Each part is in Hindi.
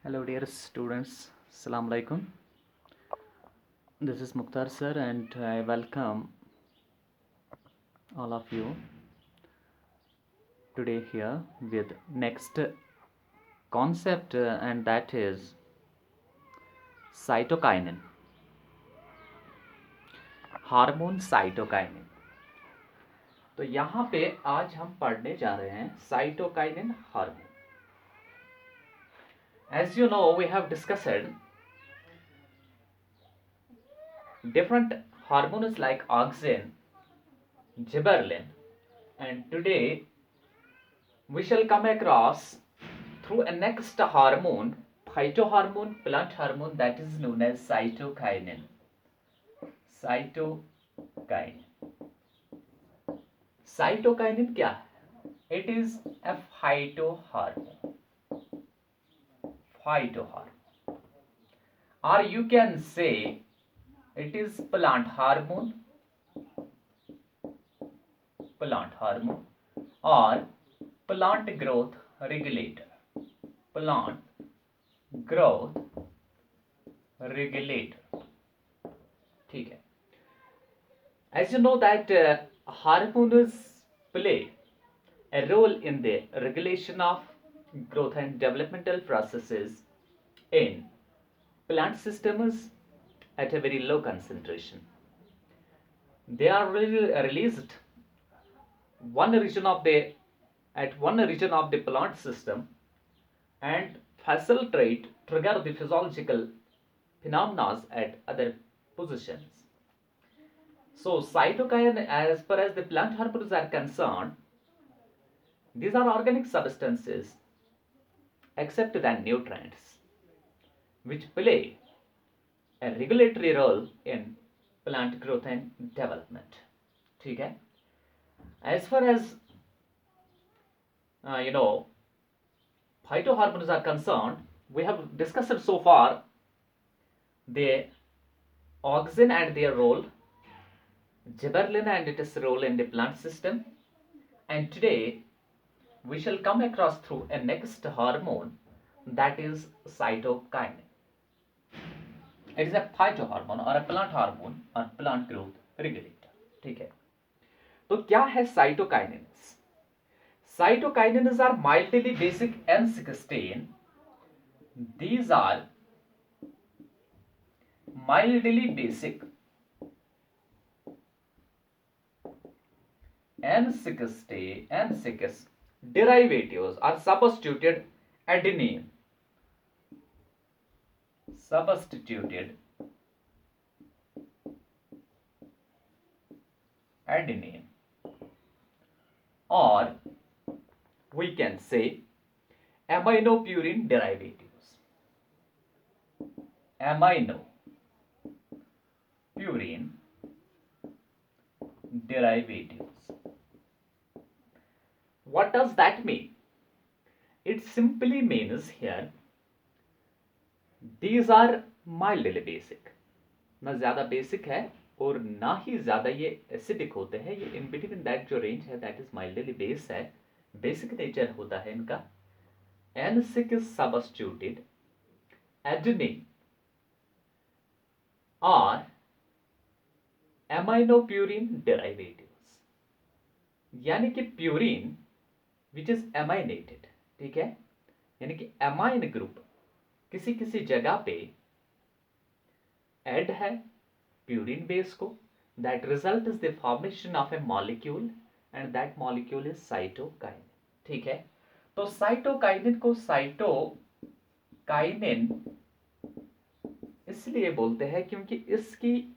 Hello dear students, Assalamu alaikum. This is Mukhtar sir and I welcome all of you today here with next concept and that is cytokinin. Hormone cytokinin. तो यहाँ पे आज हम पढ़ने जा रहे हैं cytokinin hormone. As you know, we have discussed different hormones like auxin, gibberellin, and today we shall come across through a next hormone, phytohormone, plant hormone, that is known as cytokinin. Cytokinin. Cytokinin क्या है? It is a phytohormone. Phytohormone. Or you can say it is plant hormone. Plant hormone or plant growth regulator. Plant growth regulator. ठीक है. As you know that hormones play a role in the regulation of growth and developmental processes in plant systems at a very low concentration. They are released at one region of the plant system and facilitate trigger the physiological phenomena at other positions. So cytokine, as far as the plant hormones are concerned, these are organic substances except than nutrients which play a regulatory role in plant growth and development. ठीक है? As far as phytohormones are concerned, we have discussed so far the auxin and their role, gibberellin and its role in the plant system, and today we shall come across through a next hormone, that is cytokinin. It is a phytohormone or a plant hormone or plant growth regulator. ठीक है? तो क्या है cytokinins? Cytokinins are mildly basic N16. These are mildly basic N6 derivatives or substituted adenine. Or we can say aminopurine derivatives. Aminopurine derivatives. What does that mean? It simply means here these are mildly basic. ना ज़्यादा बेसिक है और ना ही ज़्यादा ये एसिडिक होते हैं. ये इन बिटवीन दैट जो रेंज है दैट इज माइल्डली बेस है. बेसिक नेचर होता है इनका. N6 substituted adenine or aminopurine derivatives. यानी कि प्यूरिन विच इज एमाइनेटेड. ठीक है? यानी कि एमाइन ग्रुप किसी किसी जगह पे ऐड है प्यूरिन बेस को. That result is the formation of A molecule and that molecule is cytokinin. ठीक है? तो साइटोकाइनिन को साइटोकाइनिन इसलिए बोलते हैं क्योंकि इसकी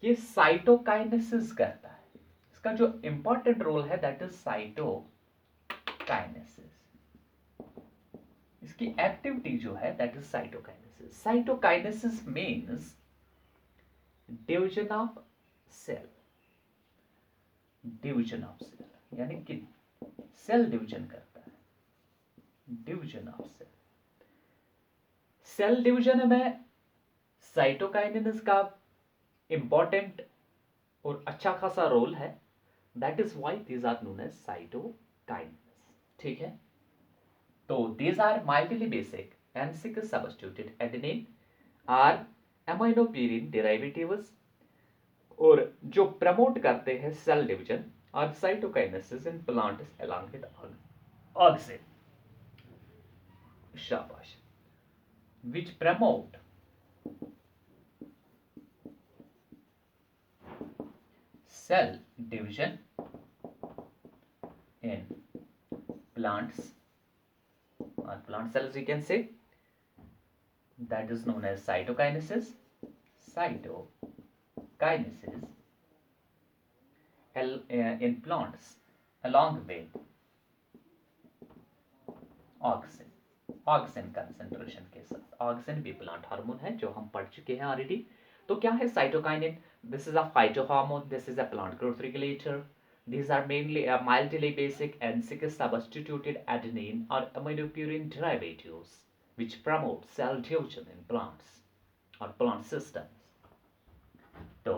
ये साइटोकाइनेसिस करता है. इसका जो इंपॉर्टेंट रोल है दैट इज साइटोकाइनेसिस. इसकी एक्टिविटी जो है that is cytokinesis. Cytokinesis means division of cell. Division of cell यानी कि सेल डिवीजन करता है. Division of cell. Cell division में साइटोकाइनेसिस का इंपॉर्टेंट और अच्छा खासा रोल है. That is why these are known as cytokines. ठीक है? तो these are mildly basic N6 substituted adenine are aminopirin derivatives और जो प्रमोट करते हैं सेल डिवीजन और cytokinesis in plants along with auxin. Shabash. Which promote cell division in plants or plant cells, you can say, that is known as cytokinesis. Cytokinesis in plants along with auxin. Auxin concentration के साथ. ऑक्सिन भी प्लांट हार्मोन है जो हम पढ़ चुके हैं ऑलरेडी. तो क्या है cytokinin? This is a phytohormone, this is a plant growth regulator. These are mainly mildly basic N6 substituted adenine or aminopirin derivatives which promote cell division in plants or plant systems. So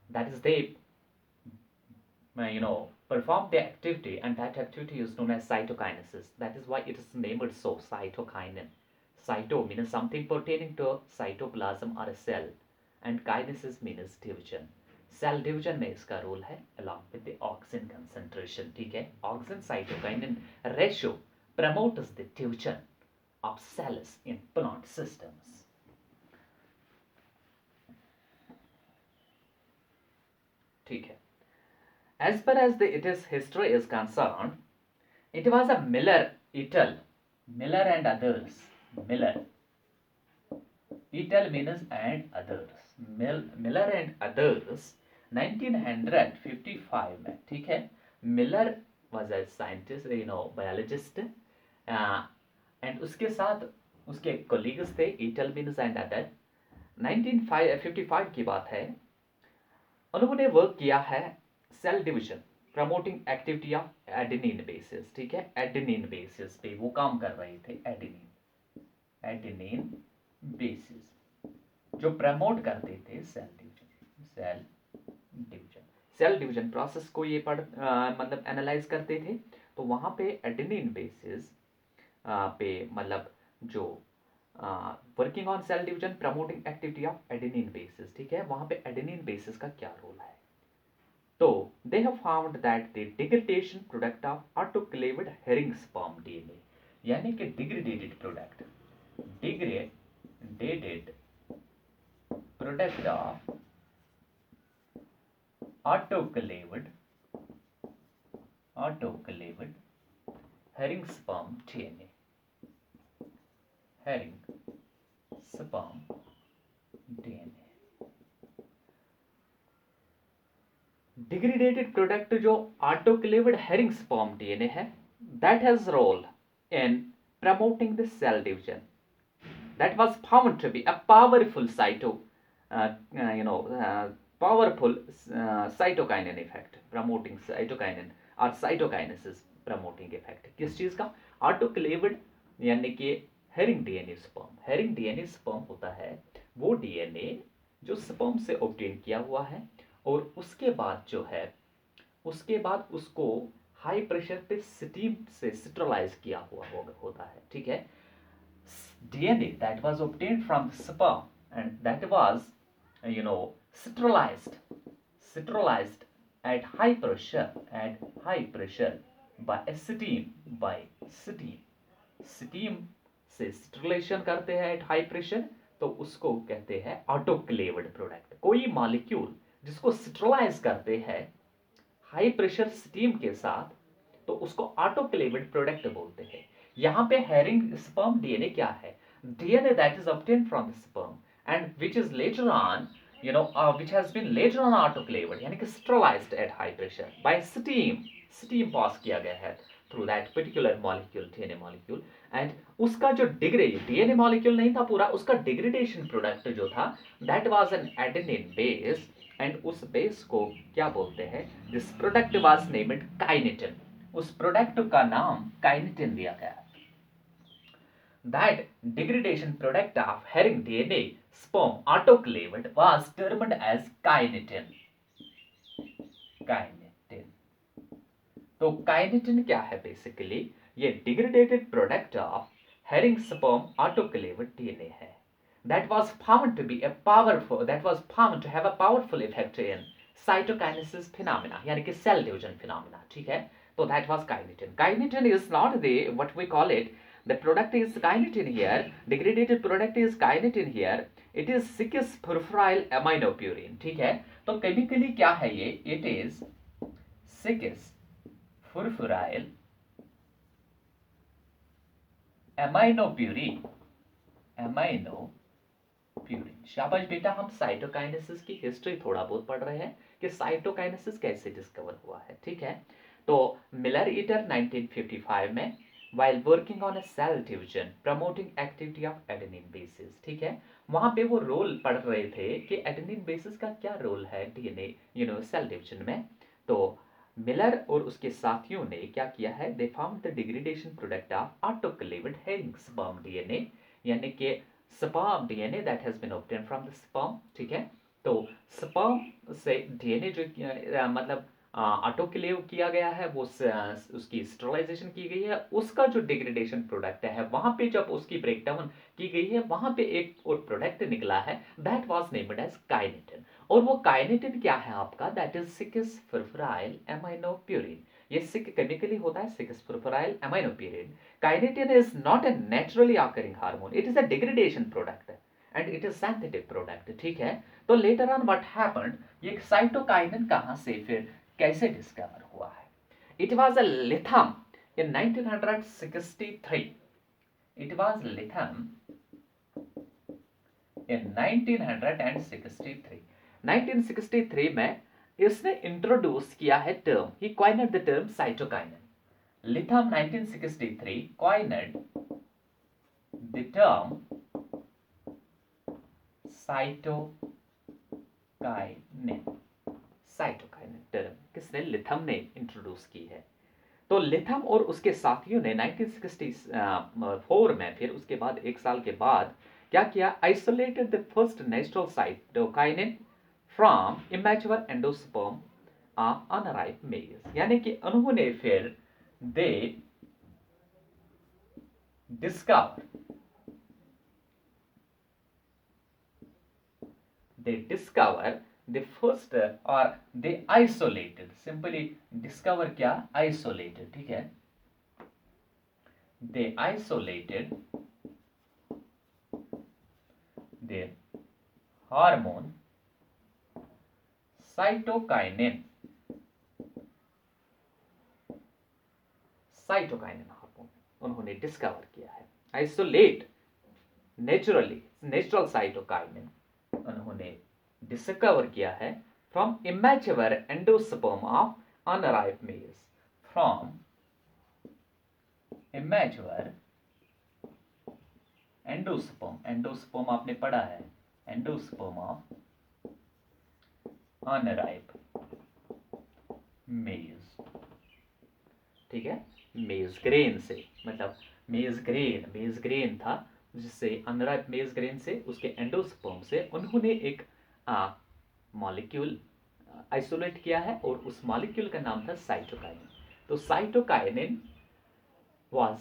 that is they perform the activity, and that activity is known as cytokinesis. That is why it is named so, cytokinin. Cyto means something pertaining to cytoplasm or a cell, and kinesis means division. Cell division में इसका रोल है along with the auxin concentration. ठीक है, auxin cytokinin ratio promotes the division of cells in plant systems. ठीक है. As far as its history is concerned, it was a Miller and others. Miller means and others. Miller and others 1955 में. ठीक है. Miller was a scientist, biologist, and उसके साथ उसके colleagues थे. Etel means and other. 1955 की बात है. उन्होंने वर्क किया है cell division promoting activity of adenine bases. ठीक है, एडेनिन बेसिस पे वो काम कर रहे थे. एडेनिन बेसिस जो प्रमोट करते थे सेल डिवीजन प्रोसेस को ये मतलब एनालाइज करते थे. तो वहां पे एडेनिन बेसिस पे मतलब जो working on sale division promoting activity of adenine bases. ठीक है, वहां पे एडेनिन बेसिस का क्या रोल है? तो they have found that the degradation product of autoclaved herring sperm DNA, यानी कि degraded product of autoclaved herring sperm DNA. Degraded product जो ऑटोक्लेव्ड हेरिंग स्पर्म डीएनए है, that has role in promoting the cell division. That was found to be a powerful cytokinin effect, promoting cytokinin और cytokinesis promoting effect. किस चीज का? ऑटोक्लेव्ड यानी कि herring DNA sperm. Herring DNA sperm होता है वो डीएनए जो स्पर्म से ऑब्टेन किया हुआ है और उसके बाद उसको हाई प्रेशर पे स्टीम से स्टरलाइज किया हुआ होता है. ठीक है, DNA that was obtained from the sperm and that was sterilized at high pressure by steam से स्टरलाइजेशन करते हैं एट हाई प्रेशर. तो उसको कहते हैं ऑटोक्लेव्ड प्रोडक्ट. कोई मॉलिक्यूल जिसको स्टरलाइज करते हैं हाई प्रेशर स्टीम के साथ, तो उसको ऑटोक्लेव्ड प्रोडक्ट बोलते हैं. यहां पे हेरिंग स्पर्म डीएनए क्या है? DNA that is obtained from the sperm and which is later on which has been later on autoclaved, यानी कि sterilized at high pressure by steam पास किया गया है through that particular molecule, DNA molecule. and उसका जो DNA molecule नहीं था पूरा, उसका degradation product जो था that was an adenine base, and उस base को क्या बोलते हैं? This product was named kinetin. उस product का नाम kinetin दिया गया. That degradation product of herring DNA sperm autoclaved was termed as kinetin. तो kinetin क्या है? बेसिकली ये degraded product of herring-sperm autoclaved DNA है. That was found to have a powerful effect in cytokinesis phenomena, यानी कि cell division phenomena. ठीक है, तो that was kinetin. Kinetin is not the what we call it. The product is kinetin here. Degraded product is kinetin here. It is 6-furfuryl aminopurine. ठीक है, तो केमिकली क्या है ये? It is 6-furfuryl aminopurine. शाबाश बेटा, हम साइटोकाइनेसिस की हिस्ट्री थोड़ा बहुत पढ़ रहे हैं कि साइटोकाइनेसिस कैसे डिस्कवर हुआ है. ठीक है, तो मिलर ईटर 1955 में while working on a cell division promoting activity of adenine bases. ठीक है, वहां पे वो रोल पढ़ रहे थे कि एडेनिन बेसिस का क्या रोल है डीएनए सेल डिविजन में. तो मिलर और उसके साथियों ने क्या किया है? They found the degradation product of autoclaved herring sperm DNA, यानी कि sperm DNA that has been obtained from the sperm. ठीक है, तो स्पर्म से डीएनए जो मतलब ऑटोक्लेव किया गया है, वो उसकी स्टेरिलाइजेशन की गई है, उसका जो डिग्रेडेशन प्रोडक्ट है वहां पे जब उसकी ब्रेकडाउन की गई है, वहां पे एक और प्रोडक्ट निकला है, that was named as kinetin. और वो काइनेटिन क्या है आपका? That is 6-furfuryl aminopurine. ये केमिकली होता है 6-furfuryl aminopurine. Kinetin is not a naturally occurring hormone. It is a degradation product and it is synthetic product. ठीक है, तो later on what happened, ये साइटोकाइनिन कहाँ से फिर कैसे डिस्कवर हुआ है? It was a lithium in 1963. It was lithium in 1963. 1963 में इसने इंट्रोड्यूस किया है term, he coined the term cytokinin. Letham 1963 coined the term cytokinin term किसने? लिथम ने इंट्रोड्यूस की है. तो लिथम और उसके साथियों ने 1964 में फिर उसके बाद एक साल के बाद क्या किया? Isolated the first natural cytokinin from immature endosperm of unripe maize, यानी कि उन्होंने फिर दे discover the first or they isolated, simply discover क्या? Isolated. ठीक है, they isolated their hormone cytokinin hormone उन्होंने डिस्कवर किया है. आइसोलेट नेचुरल साइटोकाइनिन उन्होंने डिस्कवर किया है from immature endosperm of unripe maize. From immature endosperm आपने पढ़ा है, एंडोस्पर्म ऑफ अनराइप मेल्स. ठीक है, मेज ग्रेन से, मतलब मेज ग्रेन था जिससे अनराइप मेज ग्रेन से उसके एंडोस्पर्म से उन्होंने एक मॉलिक्यूल आइसोलेट किया है और उस मॉलिक्यूल का नाम था साइटोकाइनिन. तो cytokinin was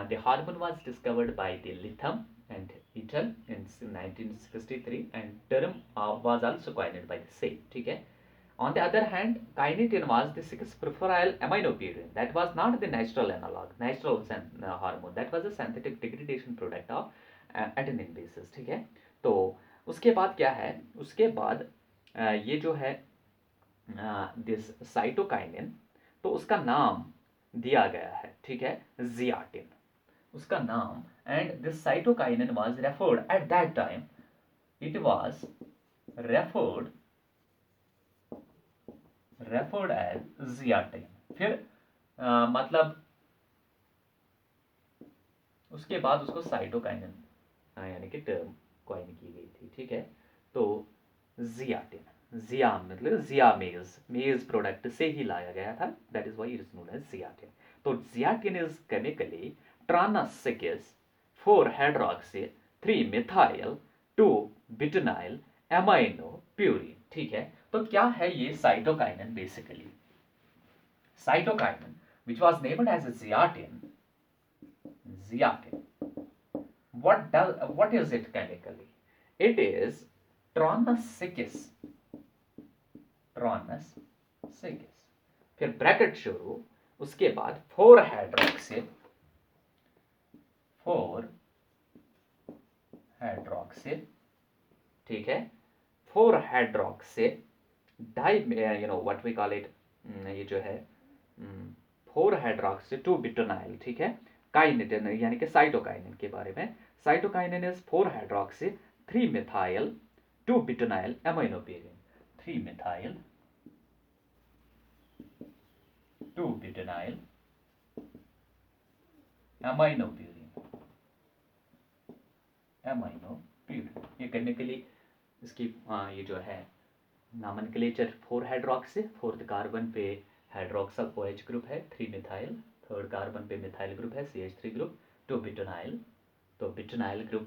the hormone was discovered by the Litham and Eaton in 1963 and term was also coined by the same. ठीक है, on the other hand, kinetin was the 6-furfuryl aminopurine. That was not the natural hormone. That was a synthetic degradation product of adenine bases. ठीक है, तो उसके बाद क्या है? उसके बाद ये जो है दिस साइटोकाइनिन, तो उसका नाम दिया गया है. ठीक है, जियाटिन उसका नाम. And this cytokinin was referred at that time, it was referred as zeatin. फिर मतलब उसके बाद उसको साइटोकाइनिन यानी कि टर्म कॉइन की गई थी. ठीक है, तो जियाटिन, जिया मतलब जिया मेज प्रोडक्ट से ही लाया गया था, that is why it is known as zeatin. तो zeatin is chemically trans 4 hydroxy 3 methyl 2 butenyl aminopurine. ठीक है, तो क्या है ये साइटोकाइनिन? Basically cytokinin which was named as a zeatin zeatin. What is it chemically? It is Tronus sicis. फिर ब्रैकेट शुरू, उसके बाद 4 हाइड्रोक्सिल ठीक है, 4 hydroxyl di what we call it, ये जो है 4 हाइड्रोक्सिल 2 ब्यूटेनाइल, ठीक है, काइनेटिन यानी कि साइटोकाइनिन के बारे में. Cytokinin is 4 hydroxyl 3 methyl 2 butenyl एमाइनोप्यूरिन. 3 methyl 2 butenyl एमाइनोप्यूरिन. ये करने के लिए इसकी ये जो है नॉमेनक्लेचर 4 हाइड्रोक्सी, 4th कार्बन पे हाइड्रोक्सल OH ग्रुप है, 3 मिथाइल, 3rd कार्बन पे मिथाइल ग्रुप है CH3 ग्रुप, 2 ब्यूटेनाइल, तो ब्यूटेनाइल ग्रुप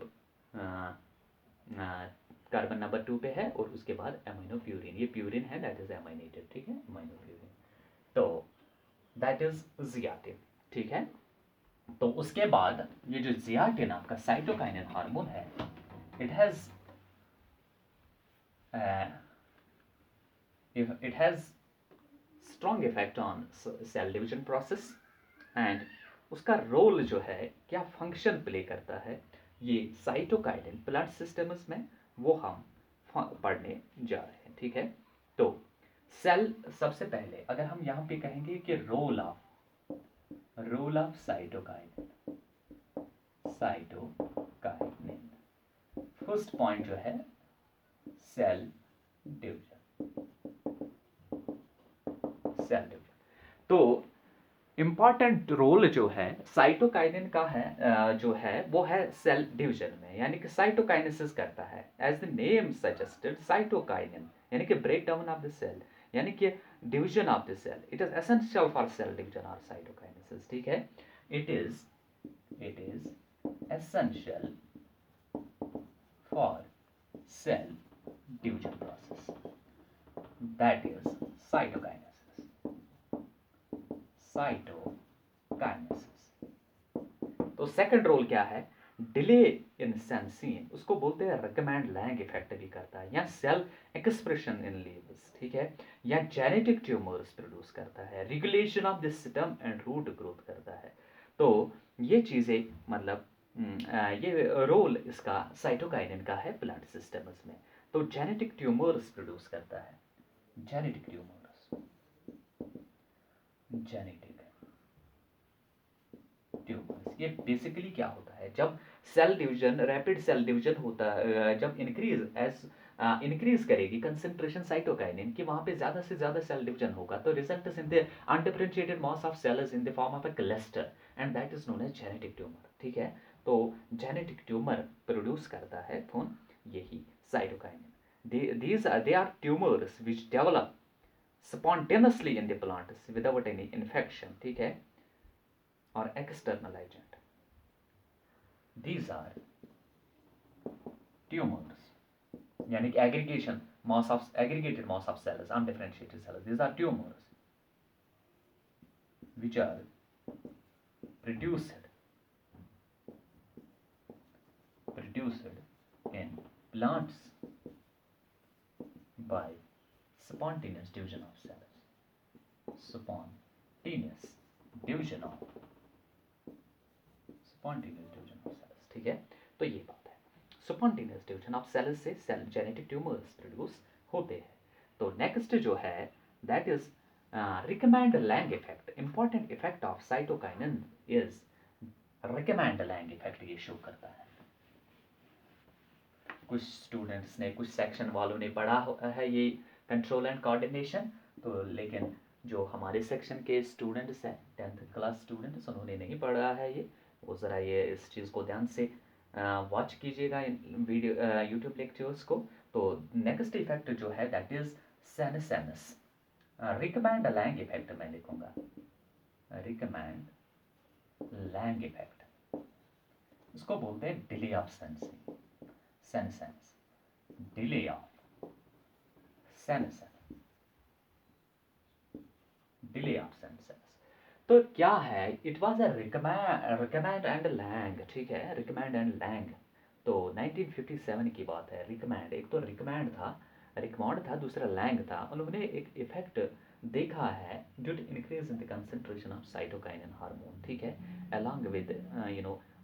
कार्बन नंबर 2 पे है, और उसके बाद एमाइनोप्यूरिन, ये प्यूरिन है, दैट इज एमाइनेटेड, ठीक है, एमाइनोप्यूरिन, तो दैट इज जियाटिन, ठीक है. तो उसके बाद ये जो जियाटिन आपका साइटोकाइनिन हार्मोन है, it has strong effect on sale division process, and उसका रोल जो है, क्या फंक्शन प्ले करता है ये साइटोकाइनिन प्लांट सिस्टम्स में, वो हम पढ़ने जा रहे हैं, ठीक है. तो सेल, सबसे पहले अगर हम यहाँ पे कहेंगे कि role of cytokinin, first point जो है सेल डिवीजन. तो इंपॉर्टेंट रोल जो है साइटोकाइनिन का है, जो है वो है सेल डिवीजन में, यानी कि साइटोकाइनेसिस करता है. As the name suggested, cytokinin यानी कि break down of the cell, यानी कि division of the cell. It is essential for cell division और साइटोकाइनेसिस, ठीक है. It is essential for cell division process, that is cytokinesis. तो सेकंड रोल क्या है, डिले इन सेंसिंग, उसको बोलते हैं रिकमेंड लैंग इफेक्ट भी करता है, या सेल एक्सप्रेशन इन लीव्स, ठीक है, या जेनेटिक ट्यूमर्स प्रोड्यूस करता है, regulation of the stem and root growth करता है. तो ये चीज़ें मतलब ये रोल इसका साइटोकाइनिन का है प्लांट सिस्टम्स में. तो जेनेटिक ट्यूमर्स प्रोड्यूस करता है, जेनेटिक ट्यूमर्स, ये बेसिकली क्या होता है, जब cell division, rapid cell division होता है, जब इंक्रीज करेगी कंसंट्रेशन साइटोकाइनिन की, वहां पे ज्यादा से ज्यादा सेल डिवीजन होगा, तो results in the undifferentiated mass of cells in the form of a cluster, and that is known as genetic tumour, ठीक है. तो जेनेटिक ट्यूमर प्रोड्यूस करता है कौन, यही cytokinin. they are tumors which develop spontaneously in the plants without any infection, ठीक है, or external agent. These are tumors, यानी कि aggregated mass of cells, undifferentiated cells. These are tumors which are produced in plants by spontaneous division of cells. Spontaneous division of cells, ठीक है. तो ये बात है, spontaneous division of cells से सेल जेनेटिक ट्यूमर्स प्रोड्यूस होते हैं. तो नेक्स्ट जो है that is Richmond Lang effect. Important effect of cytokinin is Richmond Lang effect, ये शो करता है. कुछ स्टूडेंट्स ने, कुछ सेक्शन वालों ने पढ़ा है ये कंट्रोल एंड कोऑर्डिनेशन, तो लेकिन जो हमारे सेक्शन के स्टूडेंट्स हैं 10th क्लास स्टूडेंट्स, उन्होंने नहीं पढ़ा है ये, वो ज़रा ये इस चीज़ को ध्यान से वॉच कीजिएगा इन वीडियो यूट्यूब लेक्चर्स को. तो नेक्स्ट इफेक्ट जो है that is senescence. Richmond Lang effect मैं लिखूंगा, रिकमेंड लैंग इफेक्ट, इसको बोलते हैं delay of sensing. senescence, delay of senescence. तो क्या है, it was a Richmond and Lang, ठीक है, रिकमेंड एंड लैंग। तो 1957 की बात है। रिकमेंड, एक तो रिकमेंड था, दूसरा लैंग था। उन्होंने एक इफेक्ट देखा है due to increase in the concentration of cytokinin hormone, ठीक है, अलॉन्ग विद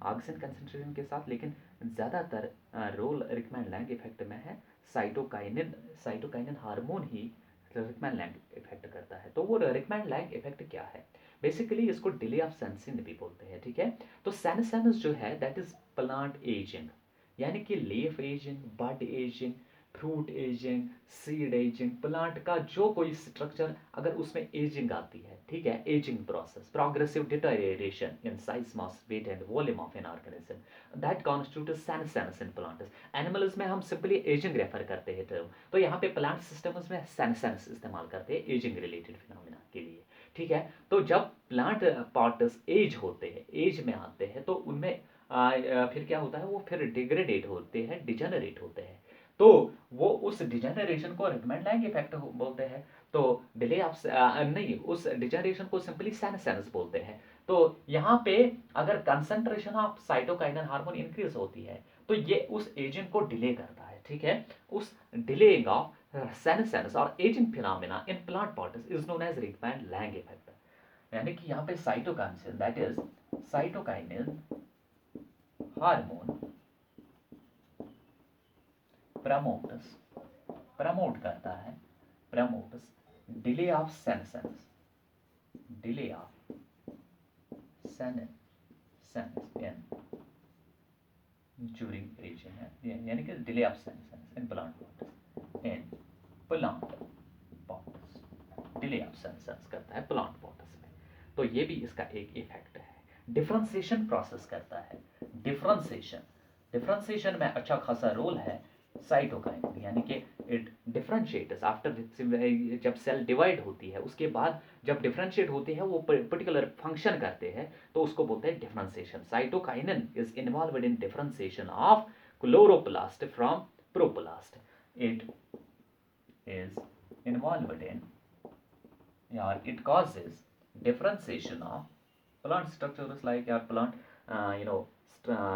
ऑक्सीजन कंसंट्रेशन के साथ, लेकिन ज़्यादातर रोल रिकमेंड लैंग इफेक्ट में है। साइटोकाइनिन साइटोकाइनिन हार्मोन ही रिकमेंड लैंग इफेक्ट करता है। तो वो रिकमेंड लैंग इफेक्ट क्या है? बेसिकली इसको डिले ऑफ सेंसिंग भी बोलते हैं, ठीक है। तो सेनेसेनस जो है दैट इज प्लांट एजिंग, यानी कि leaf ageing, bud ageing, fruit ageing, seed ageing, plant का जो कोई स्ट्रक्चर अगर उसमें एजिंग आती है, ठीक है, ageing process, progressive deterioration in size, mass, weight and volume of an organism that constitute senescence in plants. Animals में हम सिंपली एजिंग रेफर करते हैं टर्म, तो यहाँ पे प्लांट सिस्टम्स में सेनेसेनस इस्तेमाल करते हैं एजिंग रिलेटेड फिनोमिना के लिए, ठीक है। तो जब प्लांट पार्ट्स एज होते हैं, एज में आते हैं, तो उनमें फिर क्या होता है, वो फिर डिग्रेडेट होते हैं, डिजेनरेट होते हैं। तो वो उस डिजेनरेशन को रिकमेंड लैंग इफेक्ट बोलते हैं। तो डिले ऑफ नहीं, उस डिजेनरेशन को सिंपली सेनेसेनस बोलते हैं। तो यहाँ पे अगर concentration of cytokinin hormone increase होती है, तो ये उस एजेंट को डिले करता है, ठीक है। उस डिलेइंग ऑफ सेनेसेनस और ageing phenomena in plant parts is known as Richmond Lang effect. यानी कि यहाँ पे cytokinin that is cytokinin hormone promotes promote करता है, promotes delay of senescence, delay of senescence in during ageing है, यानी कि delay of senescence in plant parts, in plant parts delay of senescence करता है प्लांट पॉट्स में। तो ये भी इसका एक इफेक्ट है। डिफरेंशिएशन प्रोसेस करता है, डिफरेंशिएशन, डिफरेंशिएशन में अच्छा खासा रोल है साइटोकाइनिन, यानी कि इट डिफरेंशिएट्स आफ्टर, जब सेल डिवाइड होती है उसके बाद जब डिफरेंशिएट होती है वो पर्टिकुलर फंक्शन करते हैं, तो उसको बोलते हैं differentiation. Cytokinin is involved in differentiation of chloroplast from proplast. It is involved in, or it causes differentiation of plant structures like plant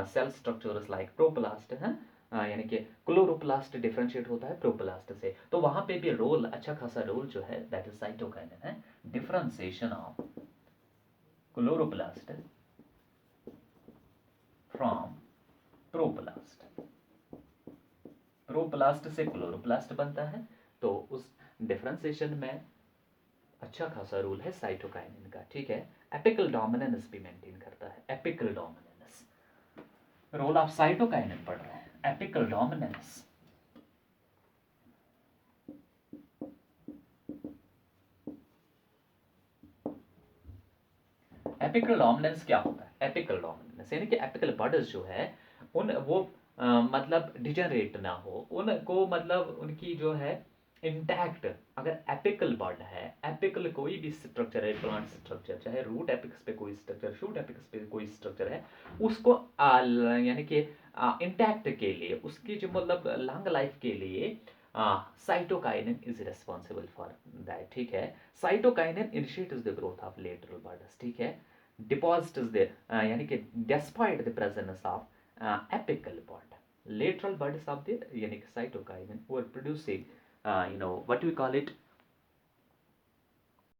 cell structures like प्रोप्लास्ट है, यानी कि क्लोरोप्लास्ट डिफरेंशिएट होता है प्रोप्लास्ट से। तो वहां पे भी रोल, अच्छा खासा रोल जो है दैट इज साइटोकाइनिन है, डिफरेंशिएशन ऑफ क्लोरोप्लास्ट फ्रॉम प्रोप्लास्ट। प्रोप्लास्ट से क्लोरोप्लास्ट बनता है, तो उस डिफरेंशिएशन में अच्छा खासा रोल है साइटोकाइनिन का, ठीक है। एपिकल डोमिनेंस भी मेंटेन करता है, apical dominance, role of cytokinin पढ़ रहे हैं, एपिकल डोमिनेंस। एपिकल डोमिनेंस क्या होता है? एपिकल डोमिनेंस यानी कि एपिकल बर्ड्स जो है उन वो मतलब डिजेनरेट ना हो, उनको मतलब उनकी जो है इंटैक्ट, अगर एपिकल बर्ड है, एपिकल कोई भी स्ट्रक्चर है, प्लांट स्ट्रक्चर, चाहे रूट एपिक्स पे कोई स्ट्रक्चर, शूट एपिक्स पे कोई स्ट्रक्चर है, उसको यानी कि इंटैक्ट के लिए, उसकी जो मतलब लॉन्ग लाइफ के लिए cytokinin is responsible for that, ठीक है। Cytokinin initiates the growth of lateral birds, ठीक है। डिपॉजिट इज देयर, यानी कि despite the presence of apical bud, lateral buds of the, यानी कि cytokinin were producing what we call it